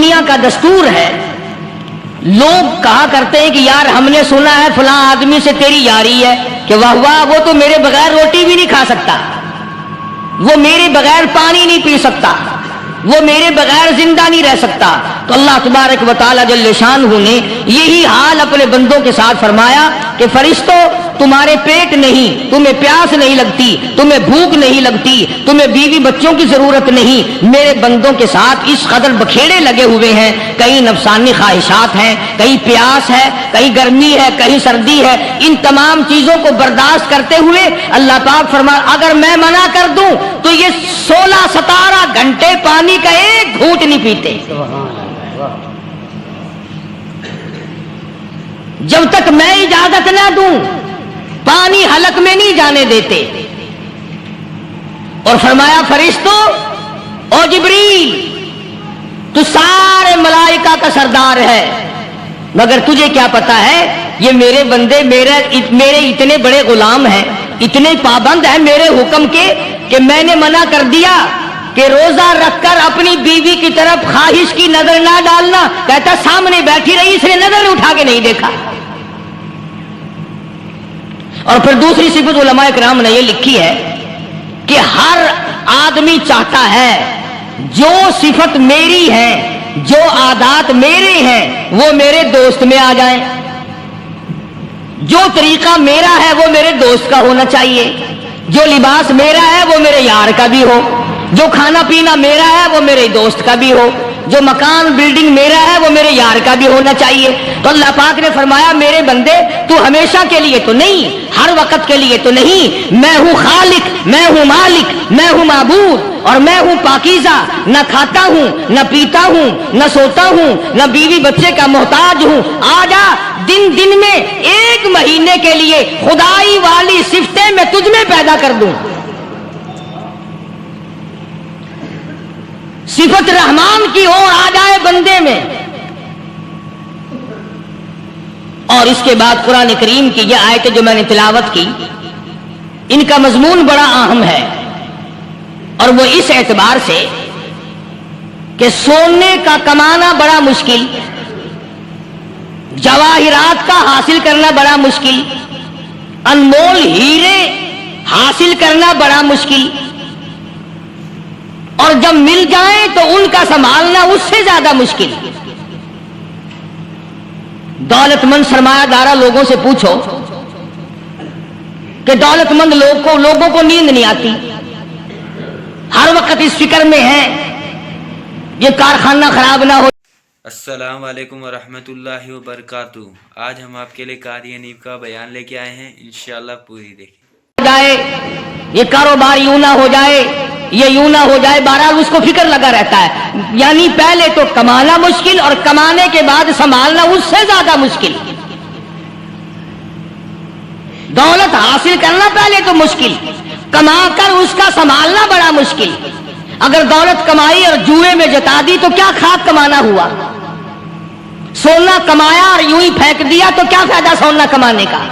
دنیا کا دستور ہے، لوگ کہا کرتے ہیں کہ یار ہم نے سنا ہے فلاں آدمی سے تیری یاری ہے کہ واہ واہ وہ تو میرے بغیر روٹی بھی نہیں کھا سکتا، وہ میرے بغیر پانی نہیں پی سکتا، وہ میرے بغیر زندہ نہیں رہ سکتا. تو اللہ تبارک و تعالی جل شانہ نے یہی حال اپنے بندوں کے ساتھ فرمایا کہ فرشتوں تمہارے پیٹ نہیں، تمہیں پیاس نہیں لگتی، تمہیں بھوک نہیں لگتی، تمہیں بیوی بچوں کی ضرورت نہیں، میرے بندوں کے ساتھ اس قدر بکھیڑے لگے ہوئے ہیں، کہیں نفسانی خواہشات ہیں، کہیں پیاس ہے، کہیں گرمی ہے، کہیں سردی ہے، ان تمام چیزوں کو برداشت کرتے ہوئے اللہ پاک فرمایا اگر میں منع کر دوں تو یہ 16-17 گھنٹے پانی کا ایک گھونٹ نہیں پیتے، جب تک میں اجازت نہ دوں پانی حلق میں نہیں جانے دیتے. اور فرمایا فرشتوں او جبریل تو سارے ملائکہ کا سردار ہے، مگر تجھے کیا پتا ہے یہ میرے بندے میرے اتنے بڑے غلام ہیں، اتنے پابند ہیں میرے حکم کے کہ میں نے منع کر دیا کہ روزہ رکھ کر اپنی بیوی کی طرف خواہش کی نظر نہ ڈالنا. کہتا سامنے بیٹھی رہی اس نے نظر اٹھا کے نہیں دیکھا. اور پھر دوسری صفت علماء کرام نے یہ لکھی ہے کہ ہر آدمی چاہتا ہے جو صفت میری ہے، جو عادات میرے ہیں وہ میرے دوست میں آ جائیں، جو طریقہ میرا ہے وہ میرے دوست کا ہونا چاہیے، جو لباس میرا ہے وہ میرے یار کا بھی ہو، جو کھانا پینا میرا ہے وہ میرے دوست کا بھی ہو، جو مکان بلڈنگ میرا ہے وہ میرے یار کا بھی ہونا چاہیے. تو اللہ پاک نے فرمایا میرے بندے تو ہمیشہ کے لیے تو نہیں، ہر وقت کے لیے تو نہیں، میں ہوں خالق، میں ہوں مالک، میں ہوں معبود، اور میں ہوں پاکیزہ، نہ کھاتا ہوں نہ پیتا ہوں نہ سوتا ہوں نہ بیوی بچے کا محتاج ہوں. آ جا دن میں 1 مہینے کے لیے خدائی والی صفتیں میں تجھ میں پیدا کر دوں. صفت رحمان کی اور آ جائے بندے میں. اور اس کے بعد قرآن کریم کی یہ آیتیں جو میں نے تلاوت کی ان کا مضمون بڑا اہم ہے، اور وہ اس اعتبار سے کہ سونے کا کمانا بڑا مشکل، جواہرات کا حاصل کرنا بڑا مشکل، انمول ہیرے حاصل کرنا بڑا مشکل، اور جب مل جائیں تو ان کا سنبھالنا اس سے زیادہ مشکل. دولت مند سرمایہ دارہ لوگوں سے پوچھو کہ دولت مند لوگوں کو نیند نہیں آتی، ہر وقت اس فکر میں ہیں یہ کارخانہ خراب نہ ہو. السلام علیکم ورحمۃ اللہ وبرکاتہ. آج ہم آپ کے لیے قاری حنیف کا بیان لے کے آئے ہیں، انشاءاللہ پوری دیکھیں. جائے یہ کاروبار یوں نہ ہو جائے، یہ یوں نہ ہو جائے، بہرحال اس کو فکر لگا رہتا ہے. یعنی پہلے تو کمانا مشکل اور کمانے کے بعد سنبھالنا اس سے زیادہ مشکل. دولت حاصل کرنا پہلے تو مشکل، کما کر اس کا سنبھالنا بڑا مشکل. اگر دولت کمائی اور جوئے میں جتا دی تو کیا خاک کمانا ہوا؟ سونا کمایا اور یوں ہی پھینک دیا تو کیا فائدہ سونا کمانے کا؟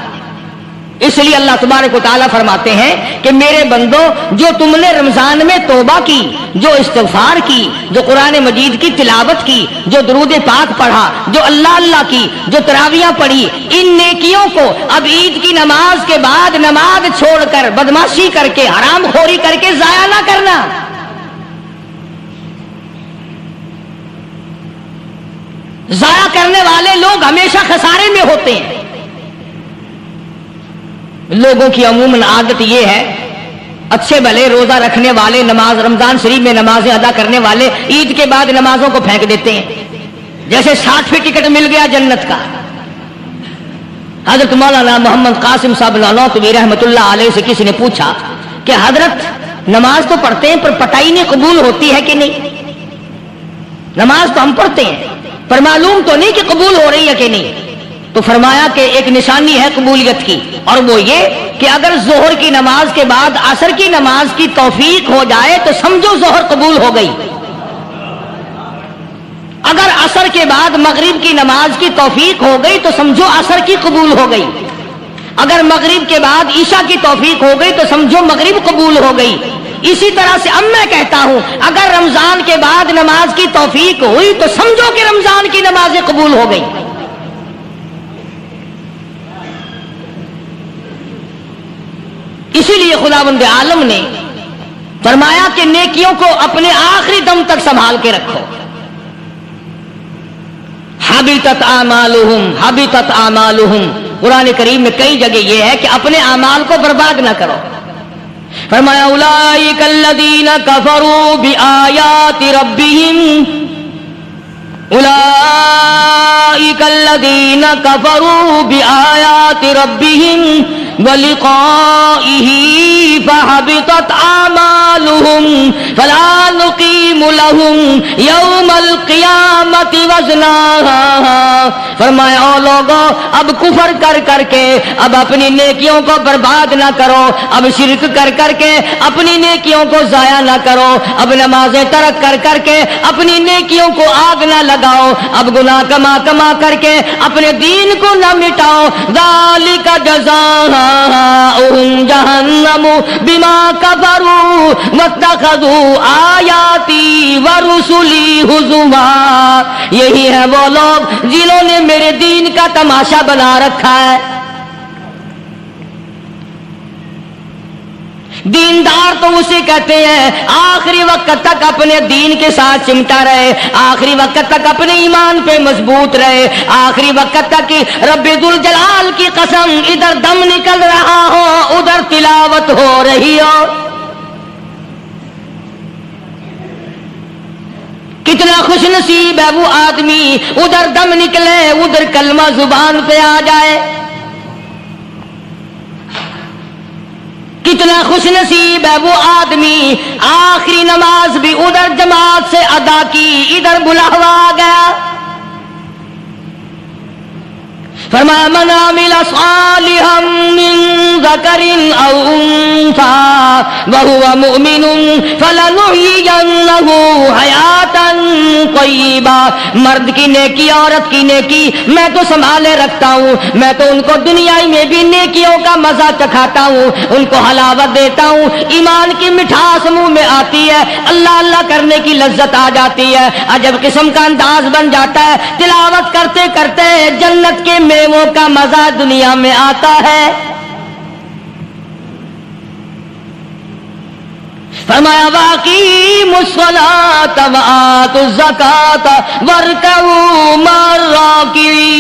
اس لیے اللہ تبارک و تعالیٰ فرماتے ہیں کہ میرے بندو جو تم نے رمضان میں توبہ کی، جو استغفار کی، جو قرآن مجید کی تلاوت کی، جو درود پاک پڑھا، جو اللہ اللہ کی، جو تراویاں پڑھی، ان نیکیوں کو اب عید کی نماز کے بعد نماز چھوڑ کر بدماشی کر کے حرام خوری کر کے ضائع نہ کرنا. ضائع کرنے والے لوگ ہمیشہ خسارے میں ہوتے ہیں. لوگوں کی عموماً عادت یہ ہے، اچھے بھلے روزہ رکھنے والے، نماز رمضان شریف میں نمازیں ادا کرنے والے عید کے بعد نمازوں کو پھینک دیتے ہیں جیسے 60 ٹکٹ مل گیا جنت کا. حضرت مولانا محمد قاسم صاحب نانوتوی رحمۃ اللہ علیہ سے کسی نے پوچھا کہ حضرت نماز تو پڑھتے ہیں پر پٹائی نہیں قبول ہوتی ہے کہ نہیں؟ نماز تو ہم پڑھتے ہیں پر معلوم تو نہیں کہ قبول ہو رہی ہے کہ نہیں. تو فرمایا کہ ایک نشانی ہے قبولیت کی، اور وہ یہ کہ اگر ظہر کی نماز کے بعد عصر کی نماز کی توفیق ہو جائے تو سمجھو ظہر قبول ہو گئی. اگر عصر کے بعد مغرب کی نماز کی توفیق ہو گئی تو سمجھو عصر کی قبول ہو گئی. اگر مغرب کے بعد عشاء کی توفیق ہو گئی تو سمجھو مغرب قبول ہو گئی. اسی طرح سے اب میں کہتا ہوں اگر رمضان کے بعد نماز کی توفیق ہوئی تو سمجھو کہ رمضان کی نمازیں قبول ہو گئی. اسی لیے خداوند عالم نے فرمایا کہ نیکیوں کو اپنے آخری دم تک سنبھال کے رکھو. حبطت اعمالہم حبطت اعمالہم، قرآن کریم میں کئی جگہ یہ ہے کہ اپنے اعمال کو برباد نہ کرو. فرمایا اولئک الذین کفروا بآیات ربہم اولئک الذین کفروا بآیات ربہم ولقائہ فحبطت اعمالہم فلا نقیم لہم یوم القیامت وزنا. فرمایا او لوگو اب کفر کر کر کے اب اپنی نیکیوں کو برباد نہ کرو، اب شرک کر کر کے اپنی نیکیوں کو ضائع نہ کرو، اب نمازیں ترک کر کر کے اپنی نیکیوں کو آگ نہ لگاؤ، اب گناہ کما کما کر کے اپنے دین کو نہ مٹاؤ. ذالک جزاؤہم جہنم بما کفروا واتخذوا آیاتی ورسلی ہزوا. یہی ہے وہ لوگ جنہوں نے میرے دین کا تماشا بنا رکھا ہے. دیندار تو اسے کہتے ہیں آخری وقت تک اپنے دین کے ساتھ چمٹا رہے، آخری وقت تک اپنے ایمان پہ مضبوط رہے، آخری وقت تک رب ذوالجلال کی قسم ادھر دم نکل رہا ہو ادھر تلاوت ہو رہی ہو. کتنا خوش نصیب ہے وہ آدمی ادھر دم نکلے ادھر کلمہ زبان پہ آ جائے. کتنا خوش نصیب ہے وہ آدمی آخری نماز بھی ادھر جماعت سے ادا کی ادھر بلاوا آ گیا. فرمایا من عمل صالحا من ذکر او انثى وهو مؤمن فلنحيينه حیاتا طیبہ. مرد کی نیکی عورت کی نیکی میں تو سنبھالے رکھتا ہوں، میں تو ان کو دنیا میں بھی نیکیوں کا مزہ چکھاتا ہوں، ان کو حلاوت دیتا ہوں، ایمان کی مٹھاس منہ میں آتی ہے، اللہ اللہ کرنے کی لذت آ جاتی ہے، عجب قسم کا انداز بن جاتا ہے، تلاوت کرتے کرتے جنت کے میووں کا مزہ دنیا میں آتا ہے. فرمایا واقیموا الصلاۃ وآتوا الزکاۃ وارکعوا مع الراکعین.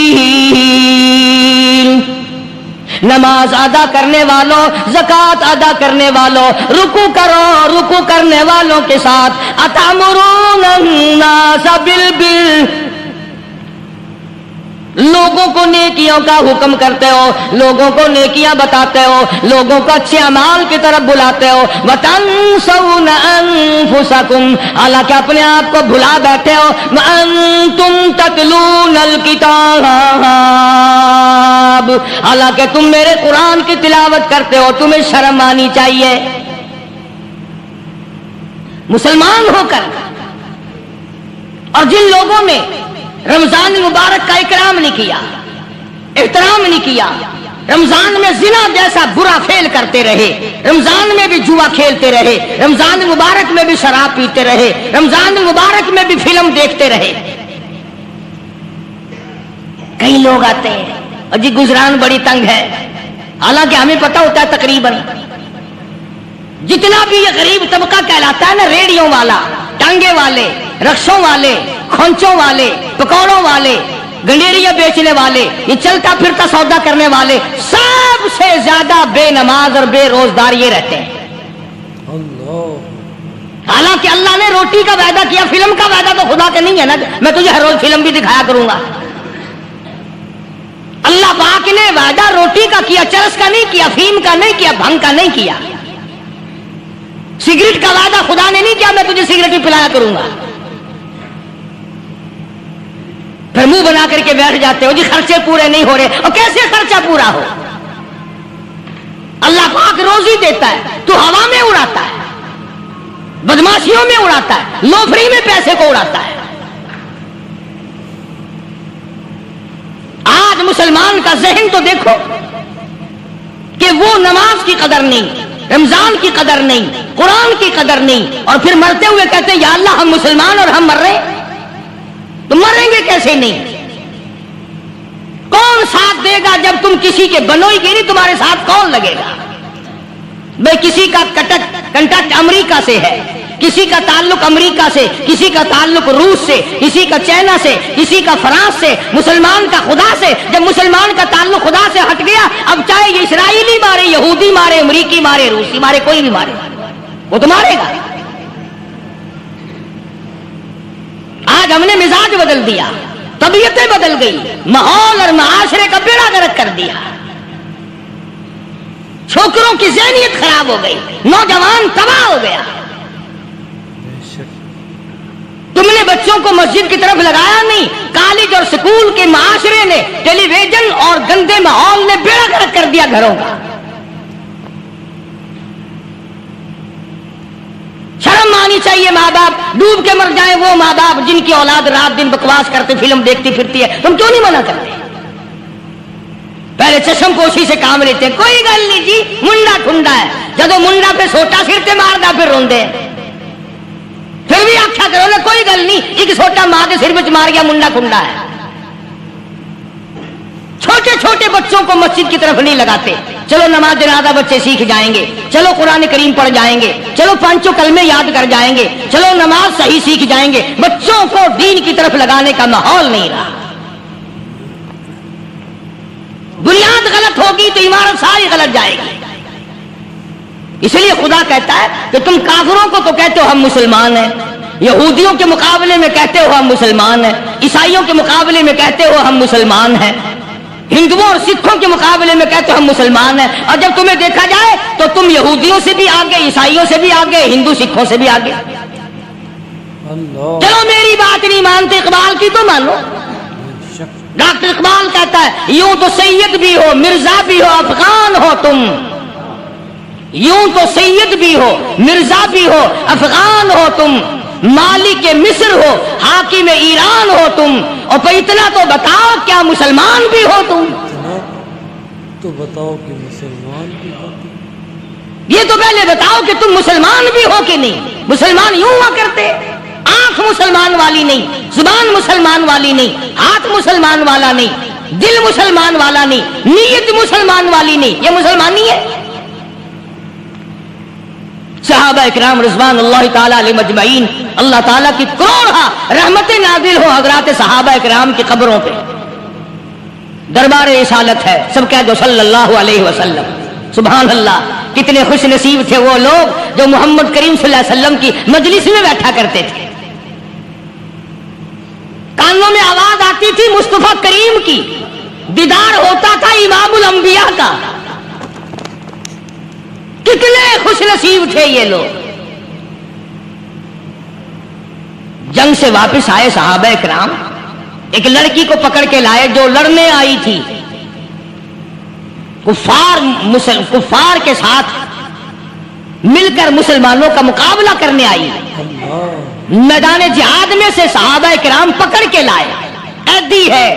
نماز ادا کرنے والوں، زکوٰۃ ادا کرنے والوں، رکوع کرو، رکوع کرنے والوں کے ساتھ. اتامرون الناس بالبر، لوگوں کو نیکیوں کا حکم کرتے ہو، لوگوں کو نیکیاں بتاتے ہو، لوگوں کو اچھے اعمال کی طرف بلاتے ہو. وَتَنْسَوْنَ أَنفُسَكُمْ، حالانکہ اپنے آپ کو بھلا بیٹھے ہو. وَأَنْتُمْ تَتْلُونَ الْكِتَابَ، حالانکہ تم میرے قرآن کی تلاوت کرتے ہو. تمہیں شرم آنی چاہیے. مسلمان ہو کر اور جن لوگوں نے رمضان مبارک کا اکرام نہیں کیا، احترام نہیں کیا، رمضان میں زنا جیسا برا فعل کرتے رہے، رمضان میں بھی جوا کھیلتے رہے، رمضان مبارک میں بھی شراب پیتے رہے، رمضان مبارک میں بھی فلم دیکھتے رہے. کئی لوگ آتے ہیں اور جی گزران بڑی تنگ ہے، حالانکہ ہمیں پتہ ہوتا ہے تقریباً جتنا بھی یہ غریب طبقہ کہلاتا ہے نا، ریڑیوں والا، ٹانگے والے، رکشوں والے، کھونچوں والے، پکوڑوں والے، گنڈیریاں بیچنے والے، یہ چلتا پھرتا سودا کرنے والے، سب سے زیادہ بے نماز اور بے روزدار یہ رہتے ہیں. حالانکہ اللہ نے روٹی کا وعدہ کیا، فلم کا وعدہ تو خدا کا نہیں ہے نا، میں تجھے ہر روز فلم بھی دکھایا کروں گا. اللہ پاک نے وعدہ روٹی کا کیا، چرس کا نہیں کیا، فیم کا نہیں کیا، بھنگ کا نہیں کیا. سگریٹ کا وعدہ خدا نے نہیں کیا میں تجھے سگریٹ بھی پلایا کروں گا. پھر منہ بنا کر کے بیٹھ جاتے ہو جی خرچے پورے نہیں ہو رہے. اور کیسے خرچہ پورا ہو؟ اللہ پاک روزی دیتا ہے، تو ہوا میں اڑاتا ہے، بدماشیوں میں اڑاتا ہے، لوفڑی میں پیسے کو اڑاتا ہے. آج مسلمان کا ذہن تو دیکھو کہ وہ نماز کی قدر نہیں، رمضان کی قدر نہیں، قرآن کی قدر نہیں، اور پھر مرتے ہوئے کہتے ہیں یا اللہ ہم مسلمان اور ہم مر رہے ہیں، تو مریں گے کیسے نہیں؟ کون ساتھ دے گا جب تم کسی کے بنو ہی گے نہیں، تمہارے ساتھ کون لگے گا؟ بھئی کسی کا کنٹیکٹ امریکہ سے ہے، کسی کا تعلق امریکہ سے، کسی کا تعلق روس سے، کسی کا چائنا سے، کسی کا فرانس سے، مسلمان کا خدا سے۔ جب مسلمان کا تعلق خدا سے ہٹ گیا، اب چاہے یہ اسرائیلی مارے، یہودی مارے، امریکی مارے، روسی مارے، کوئی بھی مارے، وہ تو مارے گا۔ آج ہم نے مزاج بدل دیا، طبیعتیں بدل گئی، ماحول اور معاشرے کا بیڑا غرق کر دیا، چھوکروں کی ذہنیت خراب ہو گئی، نوجوان تباہ ہو گیا۔ تم نے بچوں کو مسجد کی طرف لگایا نہیں، کالج اور سکول کے معاشرے نے، ٹیلی ویژن اور گندے ماحول نے بیڑا غرق کر دیا گھروں کا۔ شرم آنی چاہیے، ماں باپ ڈوب کے مر جائیں وہ ماں باپ جن کی اولاد رات دن بکواس کرتے فلم دیکھتی پھرتی ہے، تم کیوں نہیں منع کرتے؟ پہلے چشم پوشی سے کام لیتے ہیں، کوئی گل نہیں جی، منڈا ٹھنڈا ہے، جدو منڈا پہ سوٹا سر تے ماردا پھر روندے، پھر بھی آخیا کرو نا کوئی گل نہیں، ایک سوٹا ماں کے سر وچ مار گیا، منڈا ٹھنڈا ہے۔ چھوٹے چھوٹے بچوں کو مسجد کی طرف نہیں لگاتے، چلو نماز جنازہ بچے سیکھ جائیں گے، چلو قرآن کریم پڑھ جائیں گے، چلو پانچوں کلمے یاد کر جائیں گے، چلو نماز صحیح سیکھ جائیں گے، بچوں کو دین کی طرف لگانے کا ماحول نہیں رہا۔ بنیاد غلط ہوگی تو عمارت ساری غلط جائے گی۔ اس لیے خدا کہتا ہے کہ تم کافروں کو تو کہتے ہو ہم مسلمان ہیں، یہودیوں کے مقابلے میں کہتے ہو ہم مسلمان ہیں، عیسائیوں کے مقابلے میں کہتے ہو ہم مسلمان ہیں، ہندوؤں اور سکھوں کے مقابلے میں کہتے ہو ہم مسلمان ہیں، اور جب تمہیں دیکھا جائے تو تم یہودیوں سے بھی آگے، عیسائیوں سے بھی آگے، ہندو سکھوں سے بھی آگے۔ چلو میری بات نہیں مانتے اقبال کی تو مانو۔ ڈاکٹر اقبال کہتا ہے یوں تو سید بھی ہو، مرزا بھی ہو، افغان ہو تم، یوں تو سید بھی ہو، مرزا بھی ہو، افغان ہو تم، مالک مصر ہو، حاکم ایران ہو تم، اور پھر اتنا تو بتاؤ کیا مسلمان بھی ہو تم؟ تو بتاؤ کہ مسلمان بھی ہو تم۔ یہ تو پہلے بتاؤ کہ تم مسلمان بھی ہو کہ نہیں۔ مسلمان یوں ہوا کرتے، آنکھ مسلمان والی نہیں، زبان مسلمان والی نہیں، ہاتھ مسلمان والا نہیں، دل مسلمان والا نہیں، نیت مسلمان والی نہیں، یہ مسلمانی ہے؟ صحابہ اکرام رضوان اللہ تعالیٰ علیہ مجمعین، اللہ تعالیٰ کی کروڑا رحمت نازل ہو حضرات صحابہ اکرام کی قبروں پہ۔ دربار رسالت ہے، سب کہہ دو صلی اللہ علیہ وسلم۔ سبحان اللہ، کتنے خوش نصیب تھے وہ لوگ جو محمد کریم صلی اللہ علیہ وسلم کی مجلس میں بیٹھا کرتے تھے، کانوں میں آواز آتی تھی مصطفیٰ کریم کی، دیدار ہوتا تھا امام الانبیاء کا۔ کتنے خوش نصیب تھے یہ لوگ۔ جنگ سے واپس آئے صحابہ اکرام، ایک لڑکی کو پکڑ کے لائے جو لڑنے آئی تھی، کفار کے ساتھ مل کر مسلمانوں کا مقابلہ کرنے آئی، میدان جہاد میں سے صحابہ کرام پکڑ کے لائے، قیدی ہے،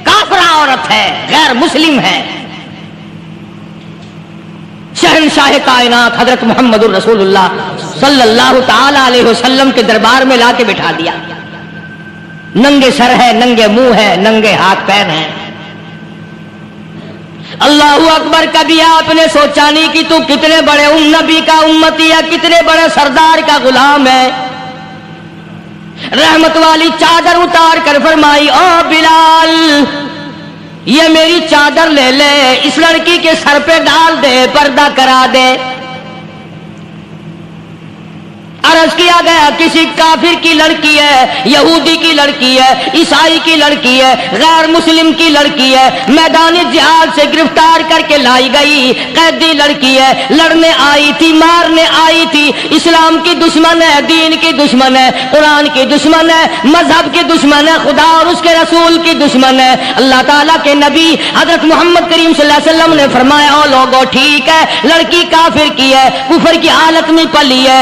کافرہ عورت ہے، غیر مسلم ہے، شہنشاہ کائنات حضرت محمد الرسول اللہ صلی اللہ تعالی علیہ وسلم کے دربار میں لا کے بٹھا دیا، ننگے سر ہے، ننگے منہ ہے، ننگے ہاتھ پیر ہیں۔ اللہ اکبر، کبھی آپ نے سوچا نہیں کہ تو کتنے بڑے نبی کا امتی ہے، کتنے بڑے سردار کا غلام ہے؟ رحمت والی چادر اتار کر فرمائی او بلال یہ میری چادر لے لے، اس لڑکی کے سر پہ ڈال دے، پردہ کرا دے۔ عرض کیا گیا کسی کافر کی لڑکی ہے، یہودی کی لڑکی ہے، عیسائی کی لڑکی ہے، غیر مسلم کی لڑکی ہے، میدان جہاد سے گرفتار کر کے لائی گئی، قیدی لڑکی ہے، لڑنے آئی تھی، مارنے آئی تھی، اسلام کی دشمن ہے، دین کی دشمن ہے، قرآن کی دشمن ہے، مذہب کی دشمن ہے، خدا اور اس کے رسول کی دشمن ہے۔ اللہ تعالیٰ کے نبی حضرت محمد کریم صلی اللہ علیہ وسلم نے فرمایا او لوگو ٹھیک ہے، لڑکی کافر کی ہے، کفر کی حالت میں پلی ہے،